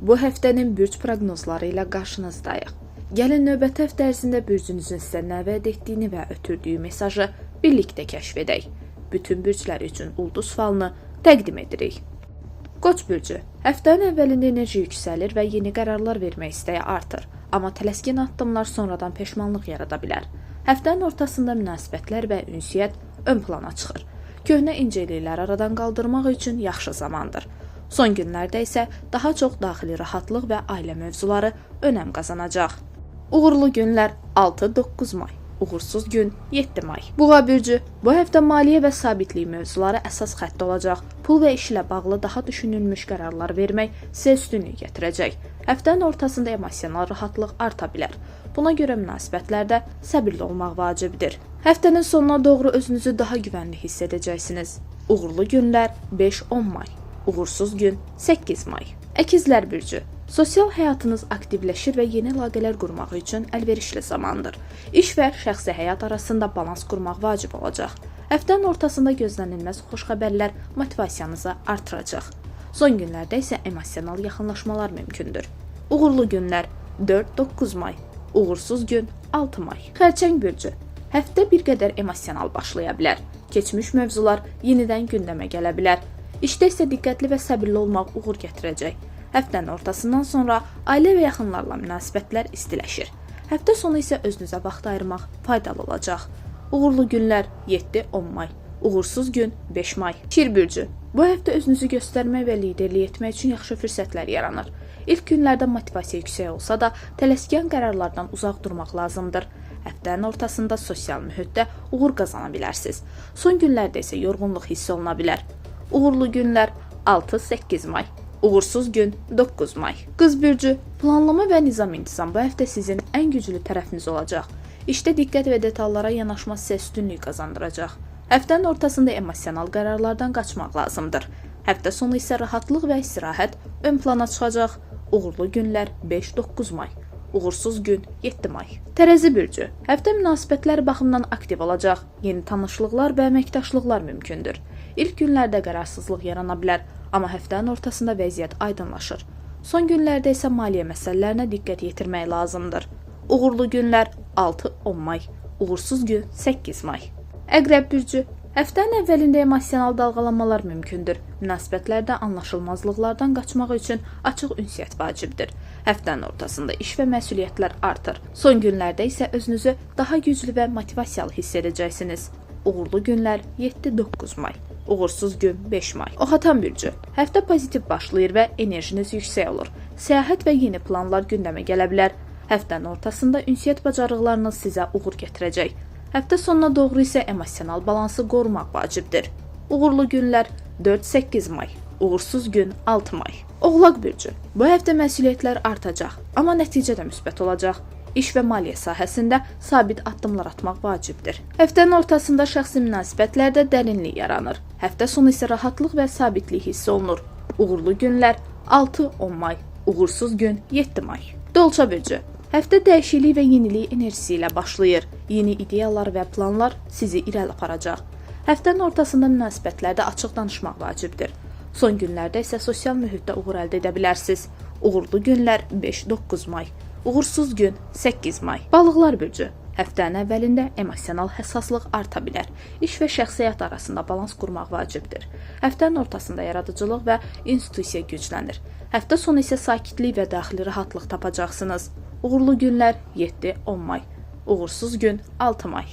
Bu həftənin bürc proqnozları ilə qarşınızdayıq. Gəlin növbəti həftə ərzində bürcünüzün sizə nə vəd etdiyini və ötürdüyü mesajı birlikdə kəşf edək. Bütün bürclər üçün ulduz falını təqdim edirik. Qoç bürcü, həftənin əvvəlində enerji yüksəlir və yeni qərarlar vermək istəyi artır. Amma tələskən addımlar sonradan peşmanlıq yarada bilər. Həftənin ortasında münasibətlər və ünsiyyət ön plana çıxır. Köhnə incəlikləri aradan qaldırmaq üçün yaxşı zamandır. Son günlərdə isə daha çox daxili rahatlıq və ailə mövzuları önəm qazanacaq. Uğurlu günlər 6-9 may, uğursuz gün 7 may. Buğa bürcü, bu həftə maliyyə və sabitlik mövzuları əsas xətt olacaq. Pul və iş ilə bağlı daha düşünülmüş qərarlar vermək sizə üstünlük gətirəcək. Həftənin ortasında emosional rahatlıq arta bilər. Buna görə münasibətlərdə səbirli olmaq vacibdir. Həftənin sonuna doğru özünüzü daha güvənli hiss edəcəksiniz. Uğurlu günlər 5-10 may. Uğursuz gün 8 may. Əkizlər bürcü, sosial həyatınız aktivləşir və yeni əlaqələr qurmaq üçün əlverişli zamandır. İş və şəxsi həyat arasında balans qurmaq vacib olacaq. Həftənin ortasında gözlənilməz xoş xəbərlər motivasiyanızı artıracaq. Son günlərdə isə emosional yaxınlaşmalar mümkündür. Uğurlu günlər 4-9 may. Uğursuz gün 6 may. Xərçəng bürcü, həftə bir qədər emosional başlaya bilər. Keçmiş mövzular yenidən gündəmə gələ bilər. İşdə isə diqqətli və səbirli olmaq uğur gətirəcək. Həftənin ortasından sonra ailə və yaxınlarla münasibətlər istiləşir. Həftə sonu isə özünüzə vaxt ayırmaq faydalı olacaq. Uğurlu günlər 7-10 may. Uğursuz gün 5 may. Şir bürcü, bu həftə özünüzü göstərmək və liderlik etmək üçün yaxşı fürsətlər yaranır. İlk günlərdə motivasiya yüksək olsa da, tələskən qərarlardan uzaq durmaq lazımdır. Həftənin ortasında sosial mühitdə uğur qazana bilərsiniz. Son günlərdə isə yorğunluq hiss oluna bilər. Uğurlu günlər 6-8 may. Uğursuz gün 9 may. Qız bürcü, planlama və nizam-intizam bu həftə sizin ən güclü tərəfiniz olacaq. İşdə diqqət və detallara yanaşma sizə üstünlük qazandıracaq. Həftənin ortasında emosional qərarlardan qaçmaq lazımdır. Həftə sonu isə rahatlıq və istirahət ön plana çıxacaq. Uğurlu günlər 5-9 may. Uğursuz gün 7 may. Tərəzi bürcü, həftə münasibətlər baxımından aktiv olacaq. Yeni tanışlıqlar və əməkdaşlıqlar mümkündür. İlk günlərdə qərarsızlıq yarana bilər, amma həftənin ortasında vəziyyət aydınlaşır. Son günlərdə isə maliyyə məsələlərinə diqqət yetirmək lazımdır. Uğurlu günlər 6-10 may. Uğursuz gün 8 may. Əqrəb bürcü, həftənin əvvəlində emosional dalğalanmalar mümkündür. Münasibətlərdə anlaşılmazlıqlardan qaçmaq üçün açıq ünsiyyət vacibdir. Həftənin ortasında iş və məsuliyyətlər artır. Son günlərdə isə özünüzü daha güclü və motivasiyalı hiss edəcəksiniz. Uğurlu günlər 7-9 may. Uğursuz gün 5 may. Oxatan bürcü, həftə pozitiv başlayır və enerjiniz yüksək olur. Səyahət və yeni planlar gündəmə gələ bilər. Həftənin ortasında ünsiyyət bacarıqlarınız sizə uğur gətirəcək. Həftə sonuna doğru isə emosional balansı qorumaq vacibdir. Uğurlu günlər 4-8 may. Uğursuz gün 6 may. Oğlaq bürcü, bu həftə məsuliyyətlər artacaq, amma nəticə də müsbət olacaq. İş və maliyyə sahəsində sabit addımlar atmaq vacibdir. Həftənin ortasında şəxsi münasibətlərdə dərinlik yaranır. Həftə sonu isə rahatlıq və sabitlik hiss olunur. Uğurlu günlər 6-10 may. Uğursuz gün 7 may. Dolça bürcü, həftə dəyişiklik və yenilik enerjisi ilə başlayır. Yeni ideyalar və planlar sizi irəli aparacaq. Həftənin ortasında münasibətlərdə açıq danışmaq vacibdir. Son günlərdə isə sosial mühitdə uğur əldə edə bilərsiniz. Uğurlu günlər 5-9 may. Uğursuz gün 8 may. Balıqlar bürcü, həftənin əvvəlində emosional həssaslıq arta bilər. İş və şəxsi həyat arasında balans qurmaq vacibdir. Həftənin ortasında yaradıcılıq və institusiya güclənir. Həftə sonu isə sakitlik və daxili rahatlıq tapacaqsınız. Uğurlu günlər 7-10 may. Uğursuz gün 6 may.